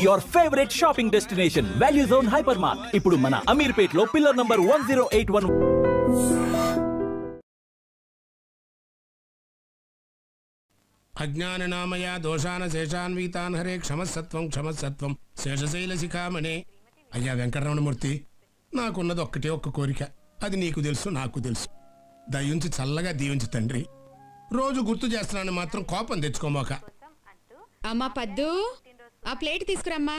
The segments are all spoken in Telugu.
Your favorite shopping destination, Value Zone Hypermart. ఇప్పుడు మన అమీర్పేట్లో పిల్లర్ నంబర్ 1081. అజ్ఞాననామయ దోషాన శేషాన్వితాన్ హరే క్షమసత్వం క్షమసత్వం శేషశైల శిఖామణే. అయ్యా వెంకటరమణమూర్తి, నాకున్నది ఒక్కటే ఒక్క కోరిక. అది నీకు తెలుసు, నాకు తెలుసు. దయించి చల్లగా దీవించి తండ్రి. రోజు గుర్తు చేస్తున్నాను మాత్రం కోపం తెచ్చుకోమాక. అమ్మా పద్దు, ఆ ప్లేట్ తీసుకురమ్మా.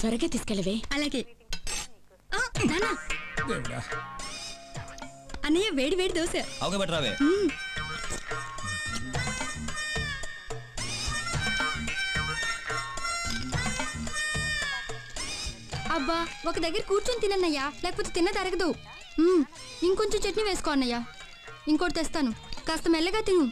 త్వరగా తీసుకెళ్ళవే. అలాగే అన్నయ్య, వేడి వేడి దోశ. అబ్బా, ఒక దగ్గర కూర్చొని తినన్నయ్యా, లేకపోతే తిన్న తరగదు. ఇంకొంచెం చట్నీ వేసుకో అన్నయ్య. ఇంకోటి తెస్తాను, కాస్త మెల్లగా తిను.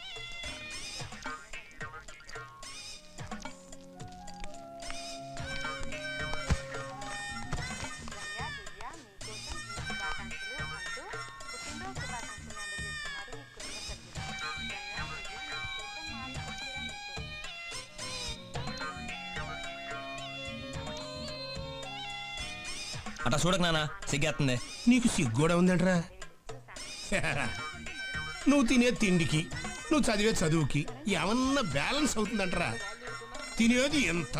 అట్లా చూడక నాన్న, సిగ్గేస్తుంది. నీకు సిగ్గోడా ఉందంట్రా? నువ్వు తినే తిండికి, నువ్వు చదివే చదువుకి ఏమన్నా బ్యాలెన్స్ అవుతుందంటరా? తినేది ఎంత,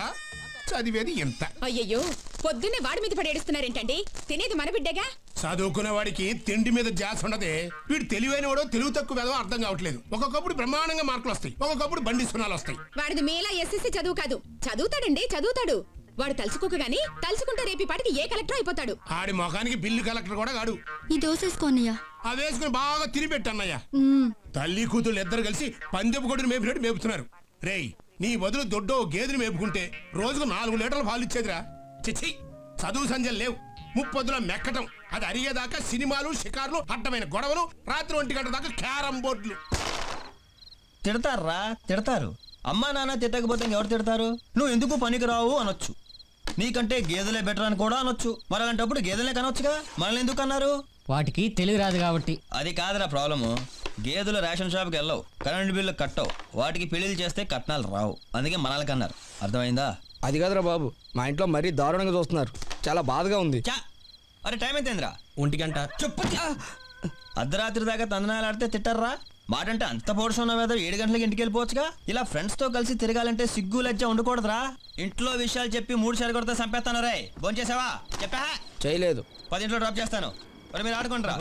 చదివేది ఎంత? అయ్యయ్యో, పొద్దున్నే వాడి మీద పడేడుస్తున్నారేంటండి? తినేది మన బిడ్డగా. చదువుకునే వాడికి తిండి మీద జాస్ ఉండదే. వీడు తెలివైన వాడో తెలుగు తక్కువ వేదో అర్థం కావట్లేదు. ఒక్కొక్కప్పుడు బ్రహ్మాండంగా మార్కులు వస్తాయి, ఒక్కొక్కప్పుడు బండి సున్నాలు వస్తాయి. వాడిది మేలా ఎస్ఎస్సి చదువు కాదు. చదువుతాడండి, చదువుతాడు. వాడు తలుచుకోక గానీ తలుచుకుంటే రేపి పాటికి ఏ కలెక్టర్ అయిపోతాడు. ఆడి మొఖానికి బిల్లు కలెక్టర్ కూడా కాడు. ఈ దోశ వేసుకో అన్నయ్య. అవి వేసుకుని బాగా తినిపెట్టన్నయ్య. తల్లి కూతురు ఇద్దరు కలిసి పందెపు కొడుకుని మేపినట్టు మేపుతున్నారు. రేయ్, నీ బదులు దొడ్డో గేదెని మేపుకుంటే రోజుకు 4 లీటర్ల పాలు ఇచ్చేదిరా. చిచ్చి, చదువు సంజలు లేవు. ముప్పొద్దుల మెక్కటం, అది అరిగేదాకా సినిమాలు, షికార్లు, అడ్డమైన గొడవలు, రాత్రి 1 గంట దాకా క్యారం బోర్డులు. తిడతారా? తిడతారు. అమ్మా నాన్న తిట్టకపోతే ఎవరు తిడతారు? నువ్వు ఎందుకు పనికి రావు అనొచ్చు. నీకంటే గేదెలే బెటర్ అని కూడా అనొచ్చు. మరి అలాంటప్పుడు గేదెలే కనొచ్చుగా. మనల్ని ఎందుకు అన్నారు? వాటికి తెలుగు రాదు కాబట్టి. అది కాదురా ప్రాబ్లము. గేదెలు రేషన్ షాప్కి వెళ్ళవు, కరెంట్ బిల్లు కట్టవు, వాటికి పెళ్లిళ్ళు చేస్తే కట్నాలు రావు. అందుకే మనల్ని కన్నారు. అర్థమైందా? అది కాదురా బాబు, మా ఇంట్లో మరీ దారుణంగా చూస్తున్నారు. చాలా బాధగా ఉంది. అరే టైం ఎంతేంద్రా? 1 గంట. చెప్పు. అర్ధరాత్రి దాకా తందనాలు ఆడితే తిట్టర్రా? మాటంటే అంత పౌరుషం ఉన్న వేద 7 గంటలకి ఇంటికి వెళ్ళిపోవచ్చుగా. ఇలా ఫ్రెండ్స్ తో కలిసి తిరగాలంటే సిగ్గు లజ్జ ఉండకూడదురా. ఇంట్లో విషయాలు చెప్పి 3 సార్లు కొడితే చంపేస్తాను. రే భోంచేసావా? చెప్పా చేయలేదు. 10 ఇంట్లో డ్రాప్ చేస్తాను. మరి మీరు ఆడుకుంటారా?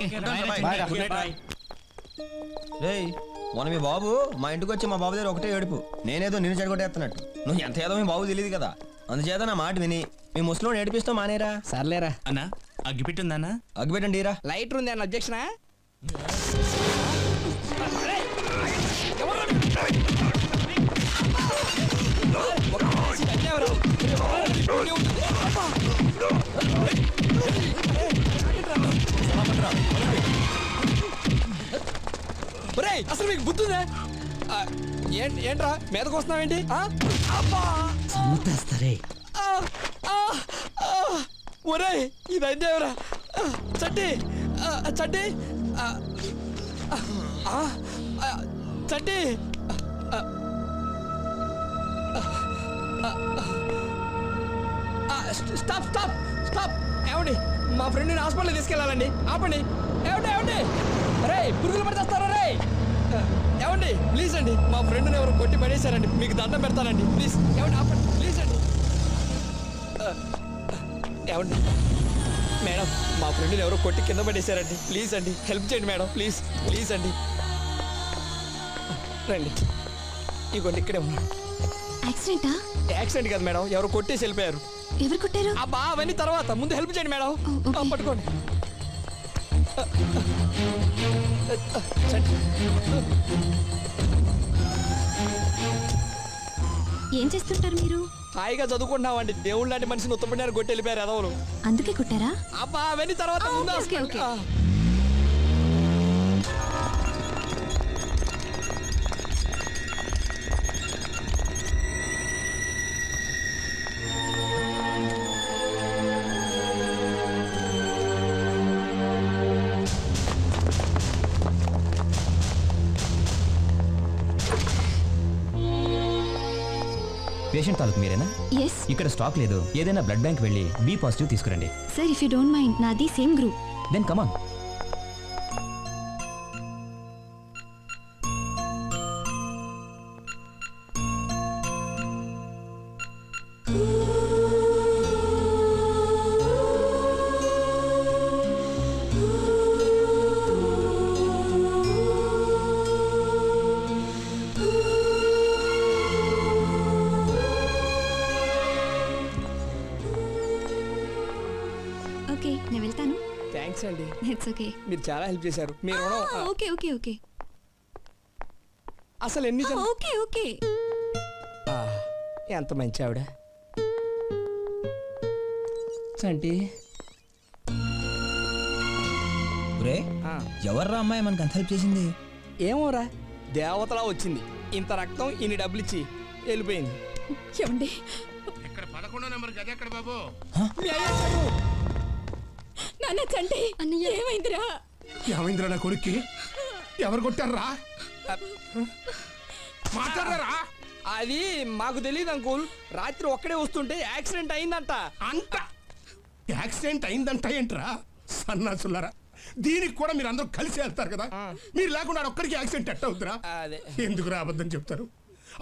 రే, మొన్న మీ బాబు మా ఇంటికి వచ్చి మా బాబు దగ్గర ఒకటే ఏడుపు. నేనేదో నిన్ను చెడగొట్టేస్తున్నట్టు. నువ్వు ఎంత ఏదో మీ బాబు తెలియదు కదా. అందుచేత నా మాట విని మీ ముసలోని ఏడిపిస్తూ మానేరా. సర్లేరా అన్నా, అగ్గిపెట్టిందన్నా? అగ్గిపెట్టండి రా. లైటర్ ఉంది అన్న అధ్యక్షనా? అసలు మీకు బుద్ధుందా? ఏంట్రా మీదకి వస్తున్నావేంటి? ఒరే, ఇది అయ్యేవరా చట్టి చట్టి చట్టి. Stop stop stop. ఏమండి, మా ఫ్రెండ్ని హాస్పిటల్కి తీసుకెళ్ళాలండి. ఆపండి. ఏమండి ఏమండి, రే పురుగులు పడితేస్తారా? రే ఏమండి, ప్లీజ్ అండి, మా ఫ్రెండ్ని ఎవరు కొట్టి పడేశారండి. మీకు దండం పెడతానండి, ప్లీజ్. ఏమండి ఆపండి, ప్లీజ్ అండి. ఏమండి మేడం, మా ఫ్రెండ్ని ఎవరో కొట్టి కింద పడేశారండి. ప్లీజ్ అండి, హెల్ప్ చేయండి మేడం, ప్లీజ్ ప్లీజ్ అండి. రండి, ఇగోండి ఇక్కడే ఉన్నాడు. యాక్సిడెంటా? యాక్సిడెంట్ కాదు మేడం, ఎవరు కొట్టేసి వెళ్ళిపోయారు. ఎవరు కొట్టారు? అబ్బా, అవన్నీ తర్వాత, ముందు హెల్ప్ చేయండి మేడం. పట్టుకోండి. ఏం చేస్తుంటారు మీరు? హాయిగా చదువుకుంటున్నామండి. దేవుళ్ళు లాంటి మనిషిని ఉత్తపడినారు, కొట్టి వెళ్ళిపోయారు ఎదవలు. అందుకే కొట్టారా? అబ్బా, అవన్నీ తర్వాత. పేషెంట్ తాలూకు మీరేనా? ఎస్ ఇక్కడ స్టాక్ లేదు. ఏదైనా బ్లడ్ బ్యాంక్ వెళ్ళి బి పాజిటివ్ తీసుకురండి. Sir, if you don't mind, నాది సేమ్ గ్రూప్. దెన్ కమాన్. ఓకే, నేను వెళ్తాను. థ్యాంక్స్ అండి, ఇట్స్ ఓకే. మీరు చాలా హెల్ప్ చేశారు. మీరు ఓకే ఓకే ఓకే అసలు ఎన్ని ఓకే ఓకే. ఎంత మంచి ఆవిడ. చంటి ఎవర్రా అమ్మాయి మనకు అంత హెల్ప్ చేసింది? ఏమోరా, దేవతలా వచ్చింది. ఇంత రక్తం ఇన్ని డబ్బులు ఇచ్చి వెళ్ళిపోయింది. ఏమండి, ఇక్కడ 11 నెంబర్ గది ఎక్కడ బాబు? నాన్న చంటి, అన్నయ్య. ఏమైందిరా? ఏమైందిరా నా కొడుక్కి? ఎవరు కొట్టారా? మాట్లాడరా? అది మాకు తెలియదు అంకుల్. రాత్రి ఒక్కడే వస్తుంటే యాక్సిడెంట్ అయిందంట. అంత యాక్సిడెంట్ అయిందంట ఏంట్రా సన్నాసులారా? దీనికి కూడా మీరు అందరూ కలిసి వెళ్తారు కదా. మీరు లేకుండా ఒక్కడికి యాక్సిడెంట్ ఎట్ట అవుతురా? అదే ఎందుకు అబద్ధం చెప్తారు?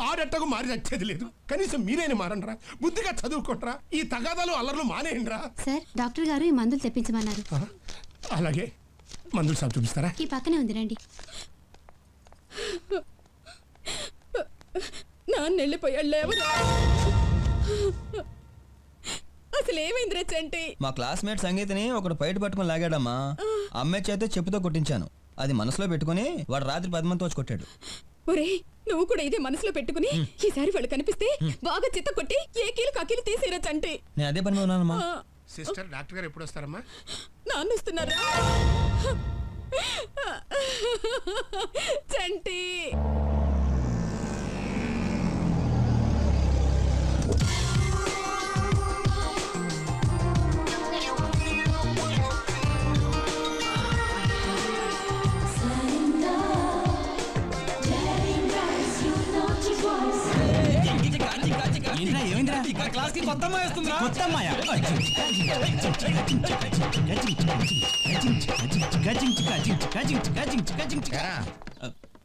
ఆడెట్టకు మారి వచ్చేది లేదు. కనీసం మీరైనా మారండ్రా, బుద్ధిగా చదువుకుంటారా. ఈ తగాదాలు అల్లర్లు మానేయండిరా. సార్, డాక్టర్ గారు ఈ మందులు తెప్పించమన్నారు. అలాగే మందులు సార్ చూపిస్తారా? ఈ పక్కనే ఉంది, రండి. నాన్న వెళ్ళిపోయాడు, లేవరా? అసలు ఏమైందిరా చంటి? మా క్లాస్మేట్ సంగీతని ఒకడు బయట పట్టుకుని లాగాడమ్మా. అమ్మాయి చేతే చెప్పుతో కొట్టించాను. అది మనసులో పెట్టుకుని వాడు రాత్రి 10 మందితో వచ్చి కొట్టాడు. ఒరే, నువ్వు కూడా ఇదే మనసులో పెట్టుకుని ఈసారి వాళ్ళు కనిపిస్తే బాగా చిత్త కొట్టి ఏ కీలు కాకీలు తీసేరా చంటి. నేను అదే పని ఉన్నానమ్మా. సిస్టర్, డాక్టర్ గారు ఎప్పుడు వస్తారమ్మా? నాన్న వస్తున్నారా? చంటి,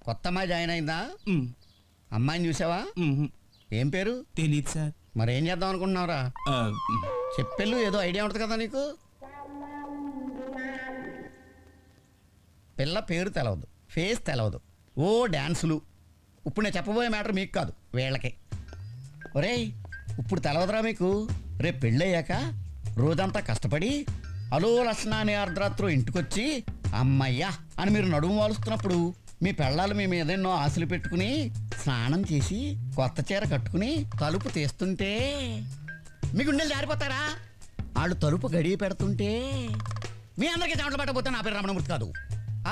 కొత్త అమ్మాయి జాయిన్ అయిందా? అమ్మాయిని చూసావా? ఏం పేరు? తెలీదు సార్. మరేం చేద్దాం అనుకుంటున్నావురా? చెప్పెళ్ళు, ఏదో ఐడియా ఉంటుంది కదా నీకు. పిల్ల పేరు తెలవదు, ఫేస్ తెలవదు, ఓ డ్యాన్సులు. ఇప్పుడు నేను చెప్పబోయే మ్యాటర్ మీకు కాదు, వీళ్ళకి. ఒరేయ్, ఇప్పుడు తెలవదురా మీకు? రేపు పెళ్ళయ్యాక రోజంతా కష్టపడి అలో లక్షణాన్ని అర్ధరాత్రు ఇంటికొచ్చి అమ్మయ్యా అని మీరు నడుము వాలుస్తున్నప్పుడు మీ పెళ్ళాలు మీ మీద ఎన్నో ఆశలు పెట్టుకుని స్నానం చేసి కొత్త చీర కట్టుకుని తలుపు తీస్తుంటే మీ గుండెలు జారిపోతారా? వాళ్ళు తలుపు గడియ పెడుతుంటే మీ అందరికీ చెమటలు పట్టకపోతే నా పేరు రమణమూర్తి కాదు.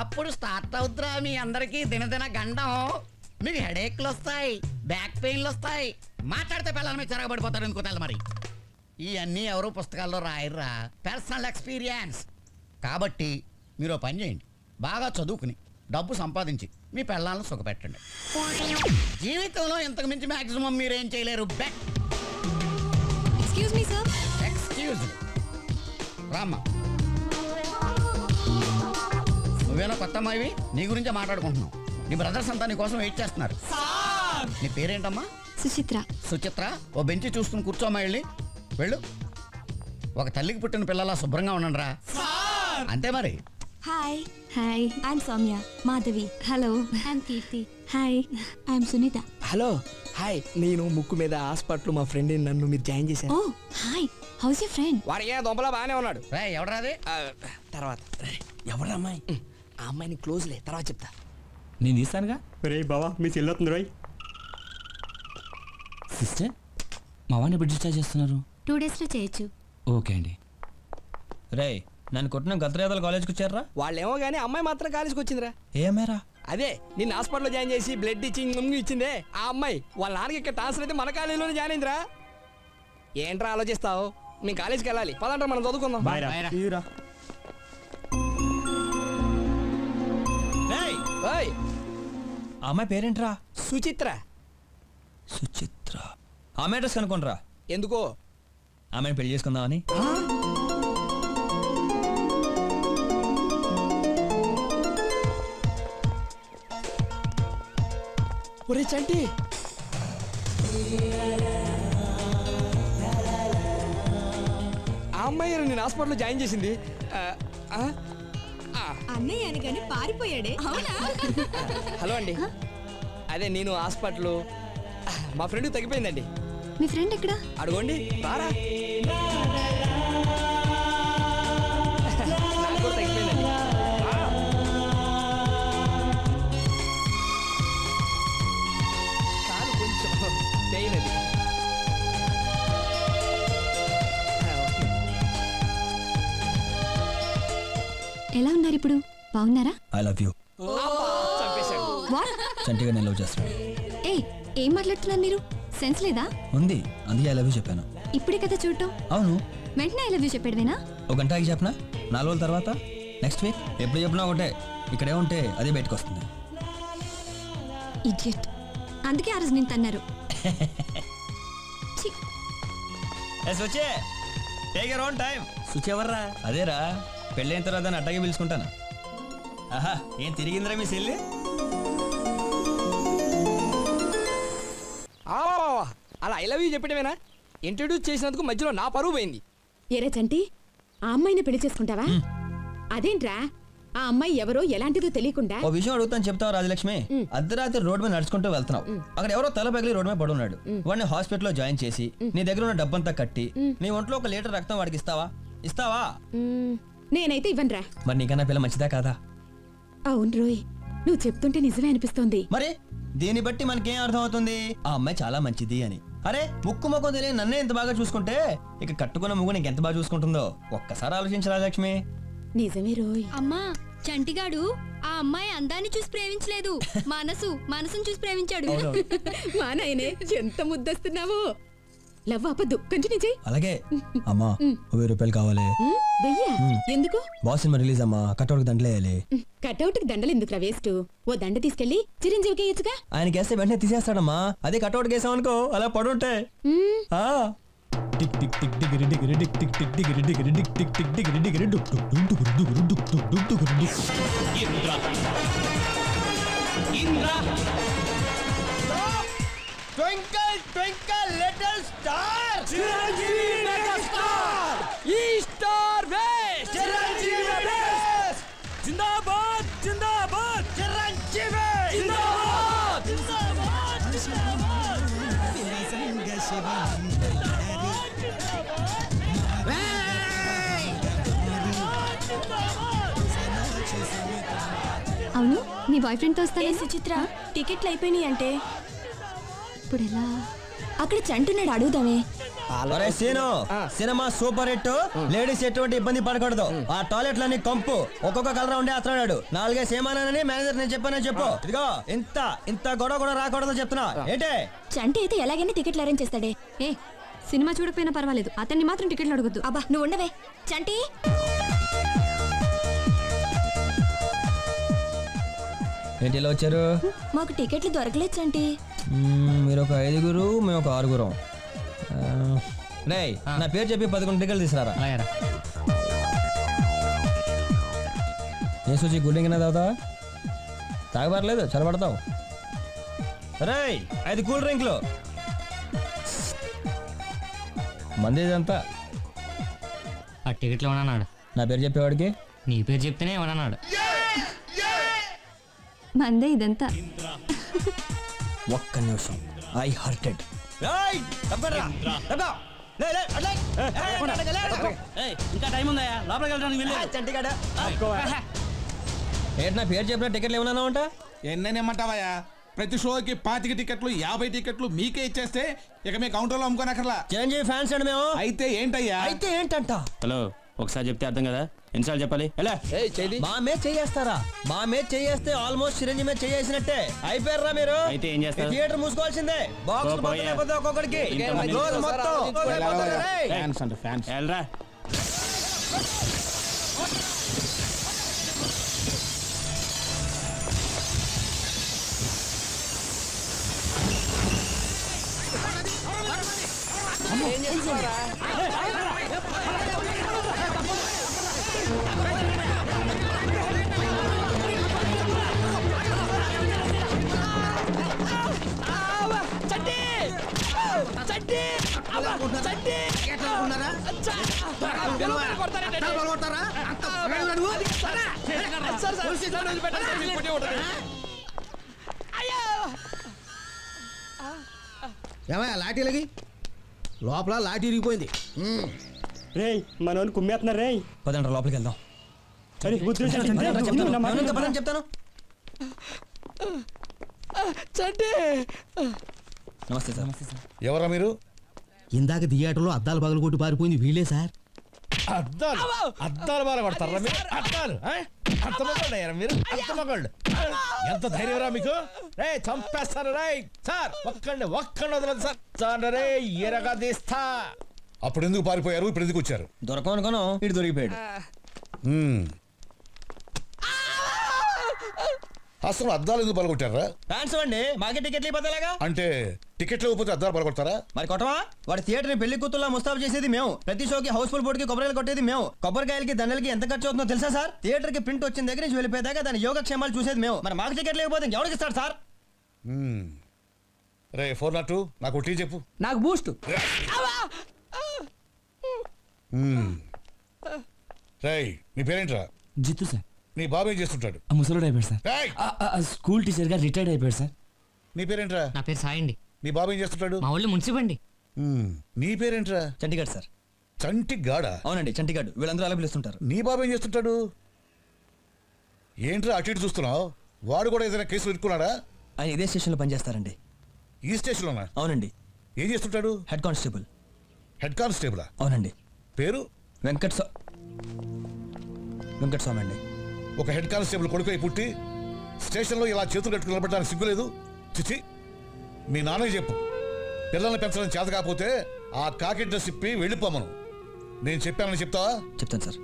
అప్పుడు స్టార్ట్ అవుతురా మీ అందరికీ దినదిన గండం. మీకు హెడేక్లు వస్తాయి, బ్యాక్ పెయిన్లు వస్తాయి, మాట్లాడితే పిల్లల మీద చెరగబడిపోతారు. ఎందుకో తెల్ల మరి. ఇవన్నీ ఎవరో పుస్తకాల్లో రాయర్రా, పర్సనల్ ఎక్స్పీరియన్స్. కాబట్టి మీరు పని చేయండి, బాగా చదువుకుని డబ్బు సంపాదించి మీ పిల్లలను సుఖపెట్టండి. జీవితంలో ఇంతకు మించి మ్యాక్సిమం మీరేం చేయలేరు. Bet. Excuse me sir. Excuse రామ్మా. నువ్వేనా కొత్త అమ్మాయివి? నీ గురించే మాట్లాడుకుంటున్నావు. నీ బ్రదర్స్ అంతా నీ కోసం వెయిట్ చేస్తున్నారు. నీ పేరేంటమ్మా? సుచిత్ర. సుచిత్ర, ఓ బెంచి చూసుకుని కూర్చోమ్మా. వెళ్ళి వెళ్ళు. ఒక తల్లికి పుట్టిన పిల్లలా శుభ్రంగా ఉండండి రా. అంతే మరి. Hi. Hi, I'm Soumya. Madhavi. Hello, I'm Keerthi. Hi, I'm Sunitha. Hello, hi. నేను ముక్కు మీద హాస్పిటల్ మా ఫ్రెండ్ నన్ను మీరు జాయిన్ చేశారు. ఓ హాయ్, హౌస్ యువర్ ఫ్రెండ్? వాడికి దొంపలా బాగానే ఉన్నాడు. రా, ఎవడరాది? తర్వాత ఎవరు అమ్మాయి? ఆ అమ్మాయిని క్లోజ్లే, తర్వాత చెప్తా. నేను తీస్తానుగా. రే బావా, మీ చెల్లొస్తుంది రాయ్. సిస్టర్, మా వాడిని ఎప్పుడు డిశ్చార్జ్ చేస్తున్నారు? 2 days లో చేయొచ్చు. ఓకే అండి. రే, నన్ను కొట్టిన గద్రేదాల కాలేజ్కి వచ్చారా? వాళ్ళేమో కానీ అమ్మాయి మాత్రం కాలేజ్కి వచ్చిందిరా. ఏమేరా? అదే నిన్న హాస్పిటల్లో జాయిన్ చేసి బ్లడ్ ఇచ్చింగ్ ఇచ్చిందే ఆ అమ్మాయి. వాళ్ళ నాన్నకి ఇక్కడ ట్రాన్స్ఫర్ అయితే మన కాలేజీలోనే జాయిన్ అయిందిరా. ఏంట్రా ఆలోచిస్తావు? మేము కాలేజ్కి వెళ్ళాలి, పదంటారా మనం చదువుకుందాం. అమ్మాయి పేరేంట్రా? సుచిత్ర. సుచిత్ర. ఆమె అడ్రస్ కనుక్కోనరా. ఎందుకో? ఆమెను పెళ్లి చేసుకుందామని. ఒరే చంటి, ఆ అమ్మాయి నేను హాస్పిటల్లో జాయిన్ చేసింది. అన్నయ్య అనగానే పారిపోయాడే. అవునా? హలో అండి, అదే నేను హాస్పిటల్ మా ఫ్రెండ్ తగ్గిపోయిందండి. మీ ఫ్రెండ్ ఎక్కడ? అడుగోండి, రారా. నాకు కూడా తగ్గిపోయిందండి. కాలు కొంచెం పెయిన్ అది. ఎలా ఉన్నారు ఇప్పుడు? బాగున్నారా? I love you. చంపేశాడు. వాట్? చంటిగా నేను లవ్ చేస్తాను. ఏ ఏం మాట్లాడుతున్నారు మీరు? సెన్స్ లేదా? ఉంది, అందుకే ఐ లవ్ యూ చెప్పాను. ఇప్పుడే కదా చూడటం. అవును, వెంటనే ఐ లవ్ యూ చెప్పాడువేనా? ఒక గంట ఆగి చెప్పనా? 4 రోజుల తర్వాత, నెక్స్ట్ వీక్, ఎప్పుడు చెప్పినా ఒకటే. ఇక్కడే ఉంటే అదే బయటకు వస్తుంది. ఇడియట్. అందుకే ఆ రోజు నేను తన్నారు. సుచెవర్రా అదేరా, పెళ్ళైన తర్వాత అట్టగే పిలుచుకుంటాను. ఆహా, ఏం తిరిగిందిరా మీ చెల్లి? అలా ఐ లవ్ యూ చెప్పడమేనా? ఇంట్రడ్యూస్ చేసినందుకు మధ్యలో నా పరువు పోయింది. ఏరా చంటి, ఆ అమ్మాయిని పెళ్లి చేసుకుంటావా? అదేంట్రా, ఆ అమ్మాయి ఎవరో ఎలాంటిదో తెలియకుండా. ఓ విషయం అడుగుతాను, చెప్తావు రాజలక్ష్మి. అర్ధరాత్రి రోడ్ మీద నడుచుకుంటూ వెళ్తున్నావు. అక్కడ ఎవరో తల పగిలి రోడ్ మీద పడున్నాడు. వాడిని హాస్పిటల్లో జాయిన్ చేసి నీ దగ్గర ఉన్న డబ్బంతా కట్టి నీ ఒంట్లో 1 లీటర్ రక్తం వాడికి ఇస్తావా? నేనైతే ఇవ్వనురా. మరి నీకన్నా పిల్ల మంచిదా కాదా? అవును రోయ్, నువ్వు చెప్తుంటే నిజమే అనిపిస్తోంది. మరి దీన్ని బట్టి మనకేం అర్థం అవుతుంది? ఆ అమ్మాయి చాలా మంచిది అని. అరే, ముక్కు ముఖం తెలియని నన్నే ఎంత బాగా చూసుకుంటే ఇక కట్టుకున్న ముగ్గు నీకు ఎంత బాగా చూసుకుంటుందో ఒక్కసారి ఆలోచించు రాజలక్ష్మి. నిజమే రోయ్. అమ్మా, చంటిగాడు ఆ అమ్మాయి అందాన్ని చూసి ప్రేమించలేదు, మనసును చూసి ప్రేమించాడు. మా నాయనే, ఎంత ముద్దస్తున్నావో. లవ్ ఆపద్దు, కంటిన్యూ చెయ్యి. అలాగే అమ్మా, 1000 రూపాయలు కావాలి. వెయ్యా? ఎందుకు? బాస్ సినిమా రిలీజ్ అమ్మా, కట్అవుట్ దండలేయాలి. కట్అవుట్ కి దండలు ఎందుకురా వేస్ట్? ఓ దండ తీసుకెళ్లి చిరంజీవికి వేయచ్చుగా. ఆయనకి వేస్తే వెంటనే తీసేస్తాడమ్మా. అదే కట్అవుట్ వేసాం అనుకో, అలా పడుంటే. Twinkle, twinkle, little star. Chiranjeevi mega star. East star west. Chiranjeevi best. Zindabad, Zindabad. Chiranjeevi. Zindabad. Zindabad, Zindabad. Sanga Shivam. అవును, నీ బాయ్ ఫ్రెండ్ తో వస్తానే. సుచిత్ర, టికెట్లు అయిపోయినాయి అంటే ఇప్పుడు ఎలా? అక్కడ చంటున్నాడు, అడుగుదామే. Cinema super hit. లేడీస్ ఎటువంటి ఇబ్బంది పడకూడదు. ఆ టాయిలెట్ లన్నీ కంపు, ఒక్కొక్క కలర్ ఉండే అతడాడు. 4 సేమానని మేనేజర్ నేను చెప్పానని చెప్పు. ఇదిగో ఇంత గొడవ కూడా రాకూడదు చెప్తున్నా. ఏంటే చంటి అయితే ఎలాగైనా టికెట్లు అరేంజ్ చేస్తాడే. ఏ సినిమా చూడకపోయినా పర్వాలేదు, అతన్ని మాత్రం టికెట్లు అడగొద్దు. అబ్బా నువ్వు ఉండవే. చంటి, ఏంటి ఇలా వచ్చారు? మాకు టికెట్లు దొరకలేదు చంటి. మీరు ఒక 5గురు, మేము ఒక 6గురం. రేయ్, నా పేరు చెప్పి 11 టికెట్లు తీసుకురారా. ఏ సూచి గుడ్డింగ్ తాగుతావా? తాగబడలేదు, చల్లబడతావు. రేయ్, 5 కూల్ డ్రింక్లు. మంది ఇదంతా. ఆ టికెట్లు ఏమన్నాడు? నా పేరు చెప్పేవాడికి నీ పేరు చెప్తేనే ఏమన్నాడు? మందే ఇదంతా. ఒక్క నిమిషం, ఐ హర్టెడ్. ఇంకా టైం ఉందా? లోపలికి వెళ్ళడానికి ఏంటి నా పేరు చెప్పిన టికెట్లు ఏమన్నా ఉంటా? ఎన్నెమ్మటావయ్యా? ప్రతి షోకి 25 టికెట్లు 50 టికెట్లు మీకే ఇచ్చేస్తే ఇక మీ కౌంటర్లో అమ్ముకోనక్కర్లా. చిరంజీవి ఫ్యాన్స్ అండి మేము. అయితే ఏంటయ్యా? అయితే ఏంటంట? హలో, ఒకసారి చెప్తే అర్థం కదా, ఎన్నిసార్లు చెప్పాలి? మా మీద చేయేస్తారా? మా మీద చేయేస్తే ఆల్మోస్ట్ చిరంజీవి మీద చేసినట్టే. అయిపోయారా మీరు? అయితే ఏం చేస్తారు? థియేటర్ మూసుకోవాల్సిందే. బాక్స్ ఒక్కొక్కడికి రోజు మొత్తం. వెళ్ళరా. ఏం చేస్తున్నారా? చడ్డీ చడ్డీ చడ్డీ ఏమయ్యా లాఠీలకి లోపల లాఠీ ఇరిగిపోయింది. రే మనోని కుమ్మేస్తున్నారు రే. పదండ్రా లోపలికి వెళ్దాం. అరే బుద్ధుడు చెప్తాను. చడ్డీ నమస్తే సార్. ఎవరా మీరు? ఇందాక థియేటర్లో అద్దాలు పగలు కొట్టి పారిపోయింది వీళ్ళే సార్. అద్దాలు అద్దాలు బాగా కొడతారా మీరు? అద్దాలు అంత మగోళ్ళయ్యారా మీరు? అంత మగోళ్ళు ఎంత ధైర్యం రా మీకు? రే చంపేస్తాను రే సార్. ఒక్కండి వదలదు సార్. చాలు రే ఎరగా తీస్తా. అప్పుడు ఎందుకు పారిపోయారు? ఇప్పుడు ఎందుకు వచ్చారు? దొరకనుకోను ఇటు దొరికిపోయాడు. అసలు అద్దాలు ఎందుకు పలగొట్టారా? ఫ్యాన్స్ అండి మాకే టికెట్లు ఇవ్వలేగా. అంటే టికెట్లు ఇవ్వకపోతే అద్దాలు పలగొడతారా? మరి కొట్టవా? వాడి థియేటర్ ని పెళ్లి కూతుర్లా ముస్తాబు చేసేది మేము. ప్రతి షోకి హౌస్ఫుల్ బోర్డుకి కొబ్బరికాయలు కొట్టేది మేము. కొబ్బరికాయలకి దండలకి ఎంత ఖర్చు అవుతుందో తెలుసా సార్? థియేటర్ కి ప్రింట్ వచ్చిన దగ్గర నుంచి వెళ్ళిపోయాక దాని యోగక్షేమాలు చూసేది మేము. మరి మాకు టికెట్లు లేకపోతే ఎవరికి ఇస్తాడు సార్? రే 402 నాకు టీ చెప్పు. నాకు బూస్ట్. రేయ్ నీ పేరేంట్రా? జిత్తు సార్. నీ బాబు ఏం చేస్తుంటాడు? ముసలుడు అయిపోయాడు సార్. స్కూల్ టీచర్ గా రిటైర్డ్ అయిపోయాడు సార్. నీ పేరేంట్రా? నా పేరు సాయి అండి. నీ బాబు ఏం చేస్తుంటాడు? మా ఊళ్ళో మున్సిపండి. నీ పేరేంట్రా? చంటిగాడు సార్. చంటిగాడా? అవునండి చంటిగాడు. వీళ్ళందరూ అలా పిలుస్తుంటారు. నీ బాబు ఏం చేస్తుంటాడు? ఏంట్రా అటు ఇటు చూస్తున్నావు? వాడు కూడా ఏదైనా కేసులు ఇరుక్కున్నాడా? ఆయన ఇదే స్టేషన్లో పనిచేస్తారండి. ఈ స్టేషన్లోనా? అవునండి. ఏం చేస్తుంటాడు? Head constable. హెడ్ కానిస్టేబులా? అవునండి. పేరు? వెంకట్ స్వామి అండి. ఒక హెడ్ కానిస్టేబుల్ కొడుకు అయి పుట్టి స్టేషన్లో ఇలా చేతులు కట్టుకుని నిలబడడానికి సిగ్గులేదు? చిచి, మీ నాన్నకి చెప్పు పిల్లల్ని పెంచడం చేత కాకపోతే ఆ కాకి డ్రెస్ ఇప్పి వెళ్ళిపోమను. నేను చెప్పానని చెప్తావా? చెప్తాను సార్.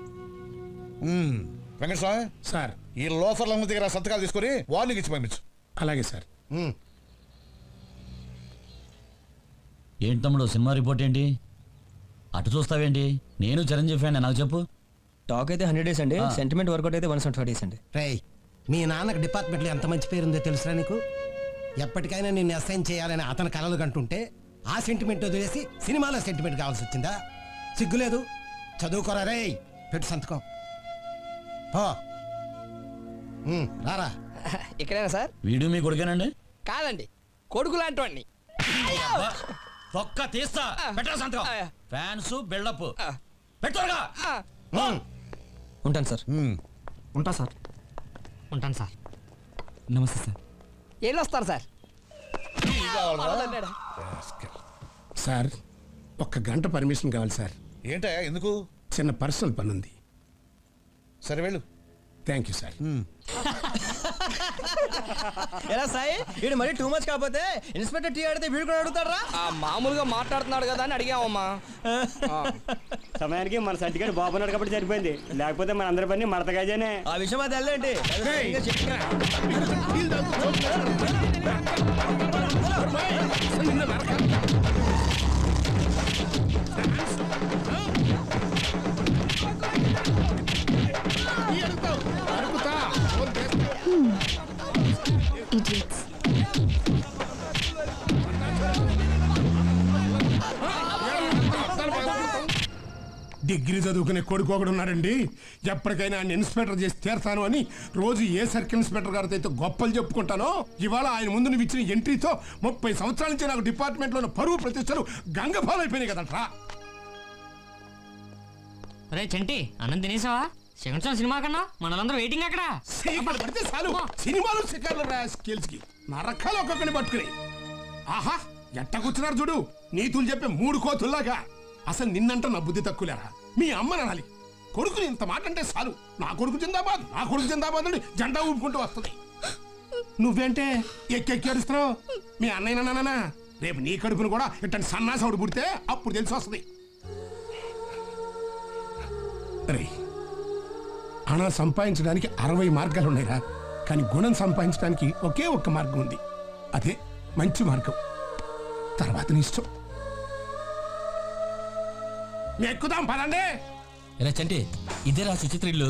వెంకటస్వామి సార్, ఈ లోఫర్ల దగ్గర సంతకాలు తీసుకొని వార్నింగ్ ఇచ్చి పంపించు. అలాగే సార్. ఏంటి తమ్ముడు సినిమా రిపోర్ట్ ఏంటి? అటు చూస్తావేంటి? నేను చిరంజీవి ఫ్యాన్, నాకు చెప్పు. టాక్ అయితే 100 days అండి. సెంటిమెంట్ వర్కౌట్ అయితే 175 days అండి. రేయ్ మీ నాన్నకు డిపార్ట్మెంట్లో ఎంత మంచి పేరుందో తెలుసురా నీకు? ఎప్పటికైనా నిన్ను అసైన్ చేయాలని అతని కలలు కంటుంటే ఆ సెంటిమెంట్ వదిలేసి సినిమాలో సెంటిమెంట్ కావాల్సి వచ్చిందా? సిగ్గులేదు? చదువుకోరా రేయ్. పెట్టు సంతకం. రారా. ఇక్కడేనా సార్? వీడియో మీ కొడుకేనండి? కాదండి, కొడుకు లాంటి వాడిని. ఒక్క తీస్తా. పెట్టరా సంతకం. ఫ్యాన్స్ బిల్డప్ పెట్టరుగా. ఉంటాను సార్. ఉంటాను సార్. నమస్తే సార్. ఏళ్ళు వస్తారు సార్? సార్, ఒక్క గంట పర్మిషన్ కావాలి సార్. ఏంటయ్యా ఎందుకు? చిన్న పర్సనల్ పని ఉంది. సరే వెళ్ళు. Thank you sir. ఎలా సాయి వీడు మరీ టూ మచ్ కాకపోతే ఇన్స్పెక్టర్ టీ ఆడితే వీడు కూడా అడుగుతారా? మామూలుగా మాట్లాడుతున్నాడు కదా అని అడిగామమ్మా. సమయానికి మన సర్టిఫికేట్ బాగున్నాడు కాబట్టి సరిపోయింది. లేకపోతే మన అందరి పని మడతగాజేనే. ఆ విషయం అది వెళ్ళండి. Idiots. డిగ్రీ చదువుకునే కొడుకు ఒకడు ఉన్నాడండి. ఎప్పటికైనా ఆయన ఇన్స్పెక్టర్ చేసి తీరతాను అని రోజు ఏ సర్కిల్ ఇన్స్పెక్టర్ గారితో అయితే గొప్పలు చెప్పుకుంటానో, ఇవాళ ఆయన ముందు నువ్వు ఇచ్చిన ఎంట్రీతో 30 సంవత్సరాల నుంచి నాకు డిపార్ట్మెంట్లో పరువు ప్రతిష్టలు గంగపాలైపోయినాయి కదట్రా. రే చంటి, అన్నం తినేసావా? సెకండ్ సినిమా కన్నా మనలందరూ వెయిటింగ్ అక్కడ. సీక్రెట్ పడితే చాలు సినిమాలు శిఖర్లు స్కిల్స్ కి నరకాలు ఒక్కొక్కని పట్టుకుని. ఆహా ఎట్ట కూర్చున్నారు చూడు, నీతులు చెప్పే 3 కోతుల్లాగా. అసలు నిన్నంట నా బుద్ధి తక్కువలేరా? మీ అమ్మని అనాలి. కొడుకుని ఇంత మాట అంటే చాలు నా కొడుకు జిందాబాద్, నా కొడుకు జిందాబాద్ అని జెండా ఊపుకుంటూ వస్తుంది. నువ్వేంటే ఎక్కెక్కి అరుస్తున్నావు? మీ అన్నయ్య నాన్న రేపు నీ కడుపును కూడా ఇట్టని సన్నాసవుడు పుడితే అప్పుడు తెలిసి వస్తుంది. రే, అణ సంపాదించడానికి 60 మార్గాలు ఉన్నాయిరా, కానీ గుణం సంపాదించడానికి ఒకే ఒక్క మార్గం ఉంది. అదే మంచి మార్గం. తర్వాత నీ ఇష్టం. ఎక్కుదాం పదండి. ఎలా చంటి ఇదేరా సుచిత్ర ఇల్లు.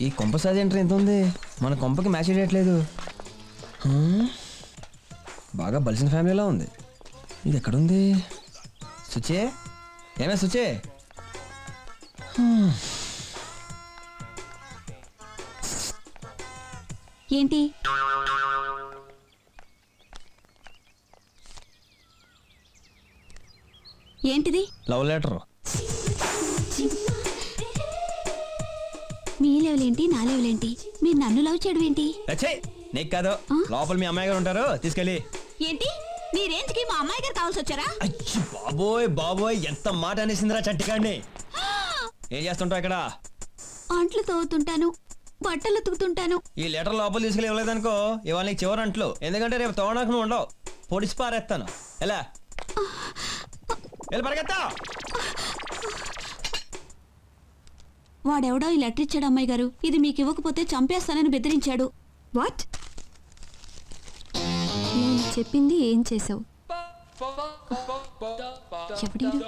ఈ కొంప సైజ్ ఎంట్రీ ఎంత ఉంది? మన కొంపకి మ్యాచ్ చేయట్లేదు. బాగా బలిసిన ఫ్యామిలీలా ఉంది. ఇది ఎక్కడుంది? సుచే, ఏమే సుచే? ఏంటి ఏంటిది? Love letter. మీ లెవెలేంటి నా లెవెలేంటి? మీరు నన్ను లవ్ చేయడం ఏంటి? నీకు కాదు, లోపల మీ అమ్మాయి గారు ఉంటారు, తీసుకెళ్ళి. ఏంటి మీ రేంజ్ కి మా అమ్మాయి గారు కావాల్సి వచ్చారా? అచ్చి బాబోయ్ బాబోయ్, ఎంత మాట అనేసిందిరా చట్టికాడిని. ఏం చేస్తుంటావు ఇక్కడ? అంట్లు తోగుతుంటాను, బట్టలు ఉతుకుతుంటాను. ఈ లెటర్ లోపల తీసుకెళ్ళి ఇవ్వలేదనుకో, ఇవాళ నీకు చివరి అంట్లు. ఎందుకంటే రేపు తోవడానికి నువ్వు ఉండవు, పొడిచి పారేస్తాను. ఎలా వెళ్ళి పరిగెత్తా. వాడెవడో ఈ లెటర్ ఇచ్చాడు అమ్మాయి గారు. ఇది మీకు ఇవ్వకపోతే చంపేస్తానని బెదిరించాడు. వాట్? నేను చెప్పింది ఏం చేసావు? ఎవడీడు?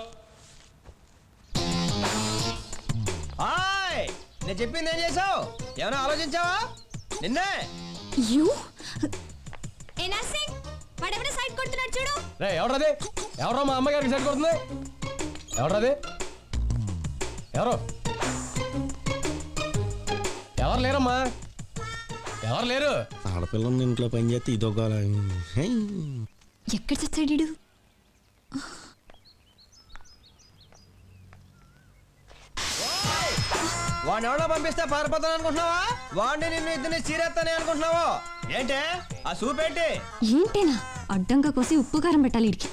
నేను చెప్పింది ఏం చేసావు? ఏమైనా ఆలోచించావా? నిన్నే వాడెవడో సైడ్ కొడుతున్నాడు చూడు. ఎవరది? ఎవరో మా అమ్మగారికి సైడ్ కొడుతుంది? ఎవరది? ఎవరు? ఎవరు లేరమ్మా, ఎవరు లేరు. ఆడపిల్లని ఇంట్లో పని చేస్తే ఇదొక ఎక్కడ చచ్చాడు? వాడిని ఎవడో పంపిస్తే పారిపోతాను అనుకుంటున్నావా? వాడిని నిన్ను ఇద్దరిని చీరేస్తానే అనుకుంటున్నావా? ఏంటే ఆ సూప్ ఏంటి? ఏంటేనా అడ్డంగా కోసి ఉప్పు కారం పెట్టాలి ఇడికి.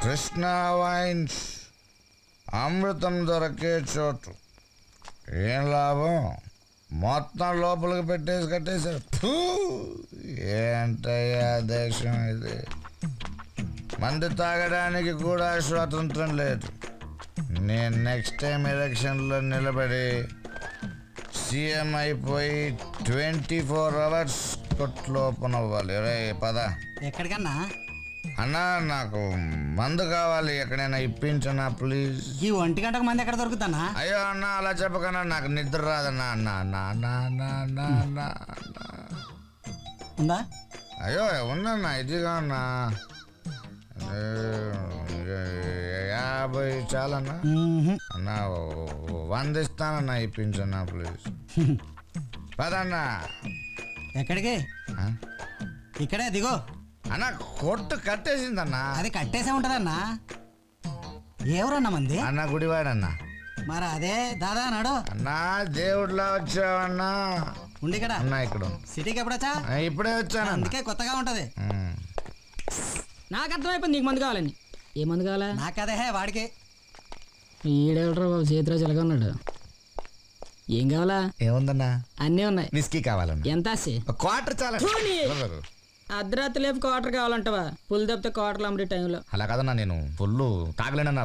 కృష్ణ వైన్స్ అమృతం దొరికే చోటు. ఏం లాభం, మొత్తం లోపలికి పెట్టేసి కట్టేశారు. ఏంటయ్యా దేశం ఇది? మందు తాగడానికి కూడా స్వాతంత్రం లేదు. నేను నెక్స్ట్ టైం ఎలక్షన్లో నిలబడి సీఎం అయిపోయి 24 hours కొట్లు ఓపెన్ అవ్వాలి. రే పద. ఎక్కడికన్నా? అన్నా నాకు మందు కావాలి, ఎక్కడైనా ఇప్పించనా ప్లీజ్. ఈ 1 గంటకు మంది ఎక్కడ దొరుకుతానా? అయ్యో అన్న అలా చెప్పకన్నా, నాకు నిద్ర రాదన్నా. ఉందా? అయ్యో ఉందన్నా, ఇదిగా అన్నా 50 చాలన్నా. అన్నా 100 ఇస్తానన్నా, ఇప్పించన్నా ప్లీజ్. పదన్నా. ఎక్కడికి? ఇక్కడే దిగో అన్నా. కొట్టు కట్టేసిందన్నా. అది కట్టేసే ఉంటదన్నా. ఎవరన్నా మంది? అన్న గుడివాడన్నా. మరి అదే దాదా నాడు. అన్నా దేవుడిలా వచ్చావన్నా. ఉండి ఇక్కడ అన్నా. ఇక్కడ సిటీకి ఎప్పుడు వచ్చా? ఇప్పుడే వచ్చాను. అందుకే కొత్తగా ఉంటది. నాకు అర్థమైపోయింది నీకు మందు కావాలని. ఏ మందు కావాలా? నాకదే వాడికి. ఈడెవడరా బాబు చేతిరాజు ఎలాగా ఉన్నాడు? ఏం కావాలా? ఏముందన్నా? అన్నీ ఉన్నాయి. విస్కీ కావాలన్నా. ఎంత? క్వార్టర్ చాలా. అర్ధరాత్రి లేపు క్వార్టర్ కావాలంటవా? ఫుల్ తప్పితే క్వార్టర్లు అమ్మడే టైంలో. అలా కాదన్నా, నేను ఫుల్ తాగలేనన్నా,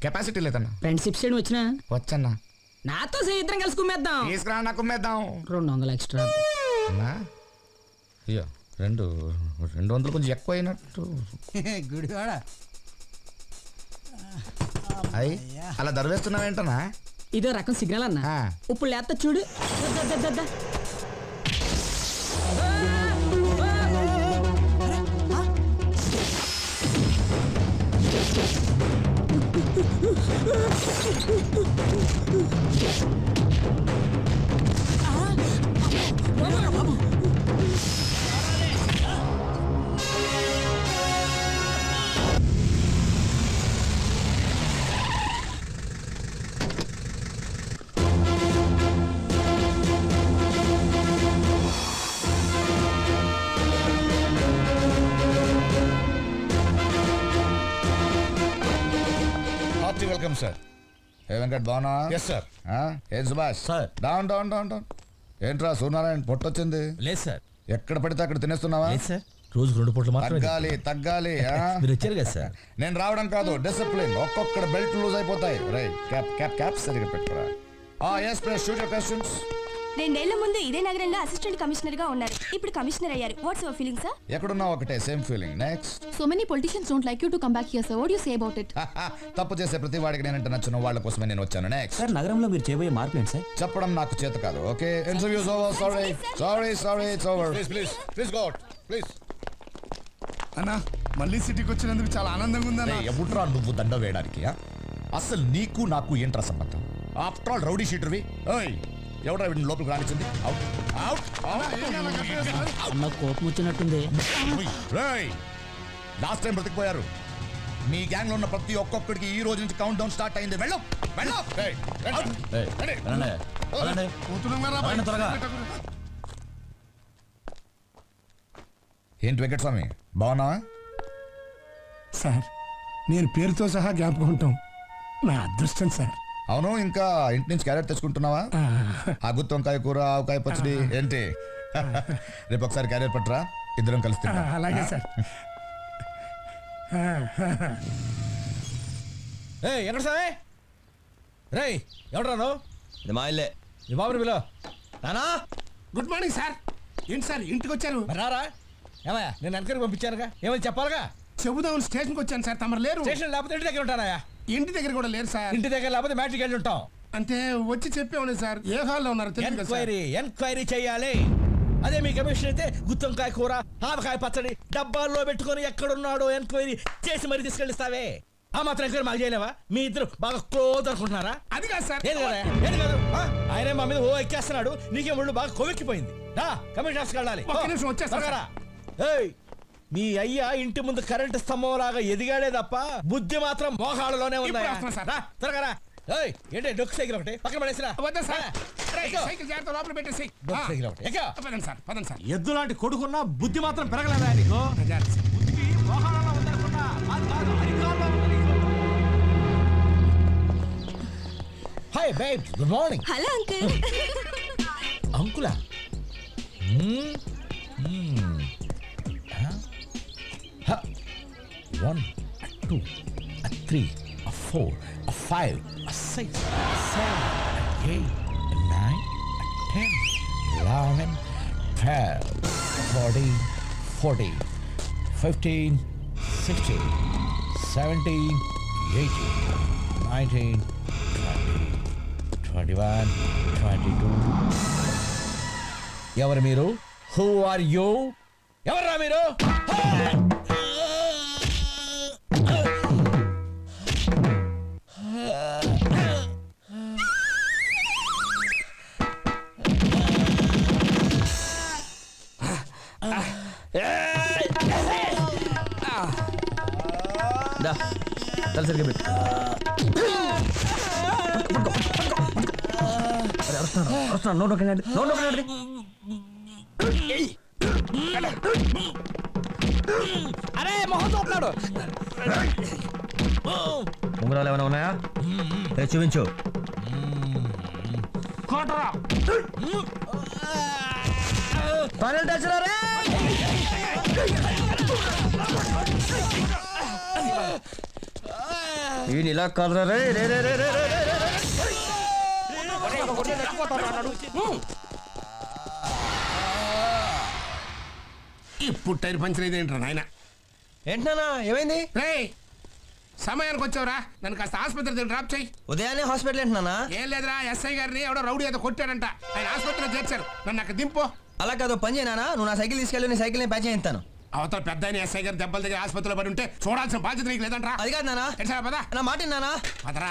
కెపాసిటీ లేదన్నా. ఫ్రెండ్షిప్ సైడ్ వచ్చినా వచ్చన్నా. నాతో ఇద్దరం కలిసి కుమ్మేద్దాం. తీసుకురా, నాకు కుమ్మేద్దాం. 200 ఎక్స్ట్రా. అయ్యో 200 కొంచెం ఎక్కువ అయినట్టు. గుడివాడ అయ్యి అలా దరివేస్తున్నావేంటనా? ఇదో రకం సిగ్నల్ అన్నా. ఇప్పుడు లేత చూడు. Welcome sir. ఏ వెంకట్ బాగున్నా? Yes sir. ఏం Subhash sir? Down down down down. ఏంట్రా సూర్యనారాయణ పొట్టొచ్చింది? లేదు సార్. ఎక్కడ పడితే అక్కడ తినేస్తున్నావా? సార్ రోజు 2 పూటలు మాత్రమే. తగ్గాలి. మీరు వచ్చారు కదా సార్. నేను రావడం కాదు, డిసిప్లిన్. ఒక్కొక్కడ బెల్ట్ లూజ్ అయిపోతాయి. రై క్యాప్ క్యాప్ క్యాప్ సరిగా పెట్టుకురా. Yes please shoot your questions. 2 ఏళ్ల ముందు ఇదే నగరంలో అసిస్టెంట్ కమిషనర్ గా ఉన్నారు. ఇప్పుడు కమిషనర్ అయ్యారు. What's your feeling sir? ఎక్కడున్నా ఒకటే same feeling. Next. So many politicians don't like you to come back here, sir. What do you say about it? తప్పు చేసే ప్రతి వాడికి నేనంటే నచ్చిన వాళ్ళ కోసమే నేను వచ్చాను. నెక్స్ట్. సార్ నగరంలో మీరు చేయబోయే మార్పు ఏంటి సార్? చెప్పడం నాకు చేత కాదు. Okay interviews over. Sorry it's over. Please go out please. అన్నా మళ్ళీ సిటీకి వచ్చినందుకు చాలా ఆనందంగా ఉందన్నా. ఎప్పుడురా నువ్వు దండ వేయడానికి? అసలు నీకు నాకు ఏంట్రా సంబంధం? ఆఫ్టర్ ఆల్ రౌడీ షీటర్వి. ఓయ్ ఎవడ్రా వీడిని లోపలికి రానిచ్చింది? కోపం వచ్చినట్టుంది. లాస్ట్ టైం బ్రతికిపోయారు. మీ గ్యాంగ్ లో ఉన్న ప్రతి ఒక్కొక్కడికి ఈ రోజు నుంచి కౌంట్ డౌన్ స్టార్ట్ అయింది. వెళ్ళు. ఏంటి వెంకటస్వామి బాగున్నావా? సార్ నేను పేరుతో సహా జ్ఞాపకం ఉంటాం. నా అదృష్టం సార్. అవును, ఇంకా ఇంటి నుంచి క్యారెట్ తెచ్చుకుంటున్నావా? ఆ గుత్తి వంకాయ కూర, ఆవకాయ పచ్చడి ఏంటి? రేపు ఒకసారి క్యారెట్ పట్టరా, ఇద్దరం కలిసి తిందాం. అలాగే సార్. ఎక్కడ సార్? రేయ్ ఎవడరా నువ్వు? ఇది మా ఇల్లే. ఈ బాబుని పిలో. నానా గుడ్ మార్నింగ్ సార్. ఏంటి సార్ ఇంటికి వచ్చారు? రారా ఏమయ్యా, నేను వెనకరికి పంపించానుగా, ఏమని చెప్పాలిగా? చెబుదామని స్టేషన్కి వచ్చాను సార్. తమరు లేరు. స్టేషన్ లేకపోతే ఇంటి దగ్గర ఉంటారా? ఇంటి దగ్గర కూడా లేరు సార్. ఇంటి దగ్గర లేకపోతే మ్యాట్రిక్ వెళ్ళి ఉంటాం. అంటే వచ్చి చెప్పేవాళ్ళు సార్. ఏ హాల్లో ఉన్నారు? ఎంక్వైరీ చేయాలి. అదే మీ కమిషన్ అయితే గుత్తంకాయ కూర, ఆవకాయ పచ్చడి డబ్బాల్లో పెట్టుకొని ఎక్కడున్నాడో ఎంక్వైరీ చేసి మరి తీసుకెళ్ళిస్తావే. ఆ మాత్రం ఎంక్వైరీ మాకు చేయలేవా? మీ ఇద్దరు బాగా క్లోజ్ అనుకుంటున్నారా? అది కాదు సార్. ఏది కాదు. ఆయన మా మీద ఓ ఎక్కేస్తున్నాడు. నీకే ఒళ్ళు బాగా కొవ్వెక్కిపోయింది. కమిషన్ ఆఫీస్కి వెళ్ళాలి. వచ్చేస్తారా? మీ అయ్యా ఇంటి ముందు కరెంటు స్తంభం లాగా ఎదిగాడే తప్ప బుద్ధి మాత్రం మోకాళ్ళలోనే ఉందా? త్వరగా ఏంటి డొక్కు సైకిల్ ఒకటి పక్కన పడేసిరా. ఎద్దు లాంటి కొడుకున్నా బుద్ధి మాత్రం పెరగలేదా నీకు? Hi babe, good morning. Hello uncle. అంకులా? One, 2, 3, 4, 5, 6, 7, 8, 9, 10, 11, 12, 13, 14, 15, 16, 17, 18, 19, 20, 21, 22. ఎవరు మీరు? Who are you? ఎవర్రా మీరు? సరిగ్గా పెట్టు. అరే మొహం చూస్తున్నాడు. ఉంగరాలు ఏమైనా ఉన్నాయా? చూపించు. ఇలా కలరా రే. ఇప్పుడు టైర్ పంచర్ అయితే ఏంట్రా నాయన? ఏంటన్నా ఏమైంది? సమయానికి వచ్చావురా. నన్ను కాస్త ఆసుపత్రి డ్రాప్ చేయి. ఉదయాన్నే హాస్పిటల్ ఏంటన్నా? ఏం లేదురా, ఎస్ఐ గారిని ఎవడో రౌడీ ఏదో కొట్టాడంట. ఆయన ఆసుపత్రిలో చేర్చారు. నన్ను అక్కడ దింపో. అలా కాదు, పని చేయనా, నువ్వు నా సైకిల్ తీసుకెళ్ళి నీ సైకిల్ ప్యాచ్ చేయిస్తాను. అవతల పెద్ద ఎస్ఐ గారి దెబ్బల దగ్గర ఆసుపత్రిలో పడి ఉంటే చూడాల్సిన బాధ్యత నీకు లేదంటరా. అది కాదు నానా. పదా నా మాట నానా. పదరా.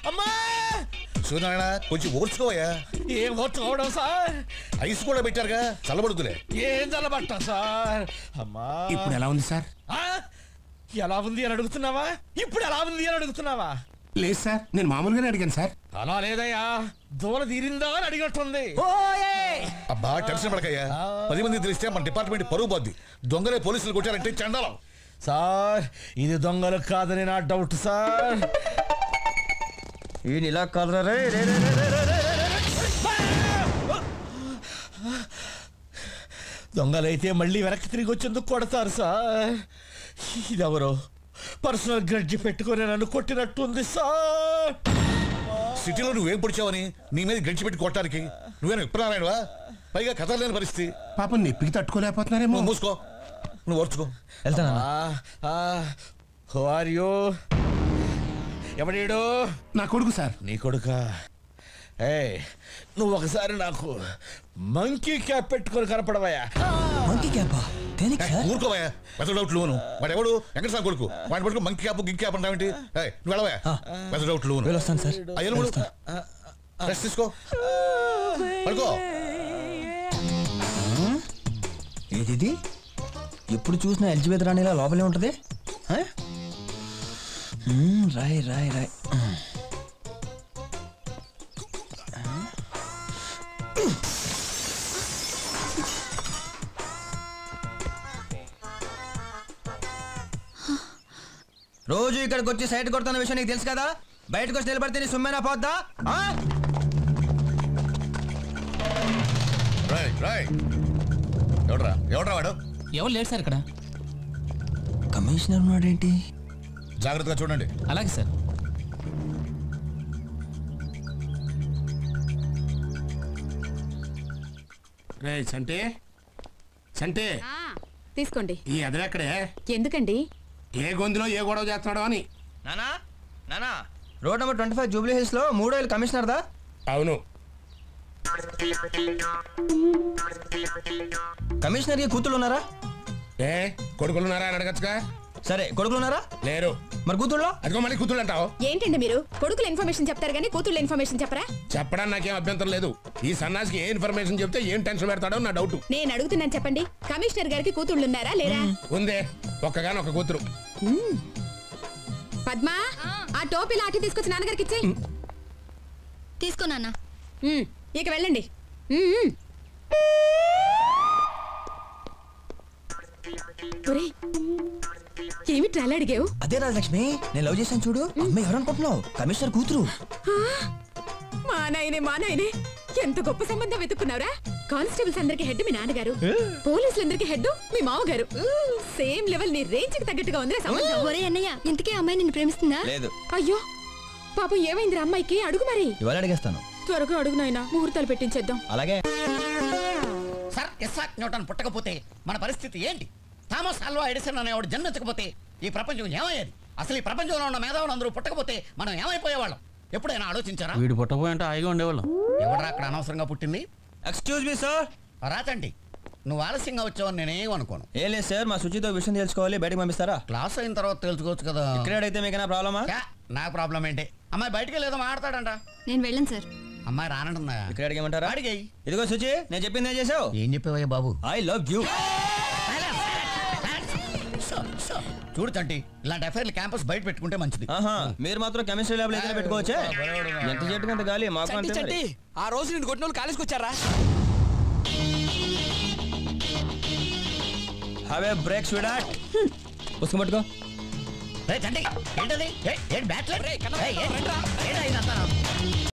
అమ్మా సూర్యనారాయణ కొంచెం ఓర్చుకోవయ్యా. ఏం ఓర్చుకోవడం సార్? ఐస్ కూడా పెట్టారుగా, చల్లబడుతులే. ఏం చల్లబట్టా సార్? అమ్మా ఇప్పుడు ఎలా ఉంది సార్? ఎలా ఉంది అని అడుగుతున్నావా? ఇప్పుడు ఎలా ఉంది అని అడుగుతున్నావా? లేదు సార్, నేను మామూలుగానే అడిగాను సార్. అలా లేదయ్యా, దూల తీరిందా అని అడిగినట్టుంది. అబ్బా టెన్షన్ పడకయ్యా. 10 మంది తెలిస్తే మన డిపార్ట్మెంట్ పరుగు పోద్ది. దొంగలే పోలీసులు కొట్టారంటే చండాలం. సార్ ఇది దొంగలు కాదని నా డౌట్ సార్. ఇలా కలరా రే. దొంగలైతే మళ్ళీ వెనక్కి తిరిగి వచ్చేందుకు కొడతారు సార్. ఇదెవరో పర్సనల్ గడ్జి పెట్టుకొని నన్ను కొట్టినట్టుంది సార్. సిటీలో నువ్వేం పొడిచావని నీ మీద గడిచి పెట్టి కొట్టడానికి నువ్వేనా విప్రనారాయణవా? పైగా కథ లేని పరిస్థితి. పాపం నొప్పికి తట్టుకోలేకపోతున్నారేమో. మూసుకో, నువ్వు ఓర్చుకో. Who are you? ఎవడీడు? నా కొడుకు సార్. నీ కొడుకా? నువ్వు ఒకసారి నాకు మంకీ క్యాప్ పెట్టుకొని కనపడవయ్యా. మంకీ క్యాపా? ఊరుకోవయ్యా, పెద్ద డౌట్ లోను. వాడు ఎవడు? ఎక్కడ సార్ కొడుకు? వాడి పడుకు మంకీ క్యాప్ గిక్ క్యాప్ అంటావేంటి? నువ్వు వెళ్ళవయ్యా, పెద్ద డౌట్ లోను. వస్తాను సార్. రెస్ట్ తీసుకో, పడుకో. ఏది ఎప్పుడు చూసినా ఎలిజబెత్ రాణిలా లోపలే ఉంటది. రాయ్ రాయ్ రాయ్. రోజు ఇక్కడికి వచ్చి సైట్ కొడుతున్న విషయం నీకు తెలుసు కదా. బయటకు వచ్చి నిలబడితే నీ సొమ్మేనా పోద్దా? ఎవడ్రా వాడు? ఎవరు లేరు సార్ ఇక్కడ. కమిషనర్ ఉన్నాడేంటి? జాగ్రత్తగా చూడండి. అలాగే సార్. రే చంటే, చంటే తీసుకోండి. ఈ ఎదరెక్కడే? ఎందుకండి? ఏ గొంతులో ఏ గొడవ చేస్తున్నాడో అని. నానా నానా, రోడ్ నెంబర్ 25 జూబ్లీ హిల్స్ లో 3వ ఏళ్ళు కమిషనర్ దా? అవును. కమిషనర్ కి కూతుళ్ళు ఉన్నారా? కొడుకులు ఉన్నారా అని అడగచ్చుగా. సరే, కొడుకులు ఉన్నారా? లేరు. మరి కూతుళ్ళు? అదిగో మళ్ళీ కూతుళ్ళు అంటావు. ఏంటండి మీరు కొడుకుల ఇన్ఫర్మేషన్ చెప్తారు కానీ కూతుళ్ళ ఇన్ఫర్మేషన్ చెప్పరా? చెప్పడానికి నాకేం అభ్యంతరం లేదు. ఈ సన్నాసికి ఏ ఇన్ఫర్మేషన్ చెప్తే ఏం టెన్షన్ పెడతాడో నా డౌట్. నేను అడుగుతున్నాను, చెప్పండి. కమిషనర్ గారికి కూతుళ్ళు ఉన్నారా లేరా? ఉందే, ఒక్కగానొక్క కూతురు. పద్మా, ఆ టోపీ లాఠీ తీసుకొచ్చి నాన్నగారికి ఇచ్చేయి. తీసుకో నాన్న. ఇక వెళ్ళండి. ఏమిటి అలా అడిగావు? అదే రాజలక్ష్మి, నేను లవ్ చేశాను చూడు. అమ్మాయి ఎవరనుకుంటున్నావు? కమిషనర్ కూతురు. మా నాయనే ఎంత గొప్ప సంబంధం వెతుక్కున్నావురా. కానిస్టేబుల్స్ అందరికి హెడ్ మీ నాన్నగారు, పోలీసులందరికి హెడ్ మీ మామగారు. సేమ్ లెవెల్, నీ రేంజ్ కి తగ్గట్టుగా ఉంది సంబంధం. ఒరే అన్నయ్య, ఇంతకీ అమ్మాయి నిన్ను ప్రేమిస్తుందా? లేదు. అయ్యో పాపం, ఏమైందిరా అమ్మాయికి? అడుగు మరి. ఇవాళ అడిగేస్తాను. త్వరగా అడుగు నాయనా, ముహూర్తాలు పెట్టించేద్దాం. అలాగే. సార్, ఇస్సాక్ న్యూటన్ పుట్టకపోతే మన పరిస్థితి ఏంటి? థామస్ ఆల్వా ఎడిసన్ అనేవాడు జన్మించకపోతే ఈ ప్రపంచం ఏమయ్యేది? అసలు ఈ ప్రపంచంలో ఉన్న మేధావులు అందరూ పుట్టకపోతే మనం ఏమైపోయేవాళ్ళం? ఎప్పుడైనా ఆలోచించారా? వీడు పుట్టపోయంటే హాయిగా ఉండేవాళ్ళం. ఎవడరా అక్కడ అనవసరంగా పుట్టింది? Excuse me sir. రాచండి, నువ్వు ఆలస్యంగా వచ్చావని నేనేం అనుకోను. ఏం లేదు సార్, మా సుచితో విషయం తెలుసుకోవాలి, బయటకు పంపిస్తారా? క్లాస్ అయిన తర్వాత తెలుసుకోవచ్చు కదా. ఇక్కడ అయితే మీకైనా ప్రాబ్లమా? నాకు ప్రాబ్లం ఏంటి? అమ్మాయి బయటకి లేదో మాట్లాడతాడంట. నేను వెళ్ళను సార్. అమ్మాయి రానంటుందా? ఇక్కడ అడిగేమంటారా? అడిగాయి. ఇదిగో సుచి, నేను చెప్పింది ఏం చేసావు? ఏం చెప్పావయ్యా బాబు? I love you. చూడు చంటి, ఇలాంటి అఫైర్లు క్యాంపస్ బయట పెట్టుకుంటే మంచిది. మీరు మాత్రం కెమిస్ట్రీ ల్యాబ్ ఏదైనా పెట్టుకోవచ్చే. ఎంత చెట్టుకు అంత గాలి మాకు అంతే. చంటి, ఆ రోజు నేను కొట్టిన వాళ్ళు కాలేజ్కి వచ్చారా? హ్యావ్ ఏ బ్రేక్ స్వీడాట్. పుస్తకం పట్టుకో. చంటి ఏంటది? బ్యాట్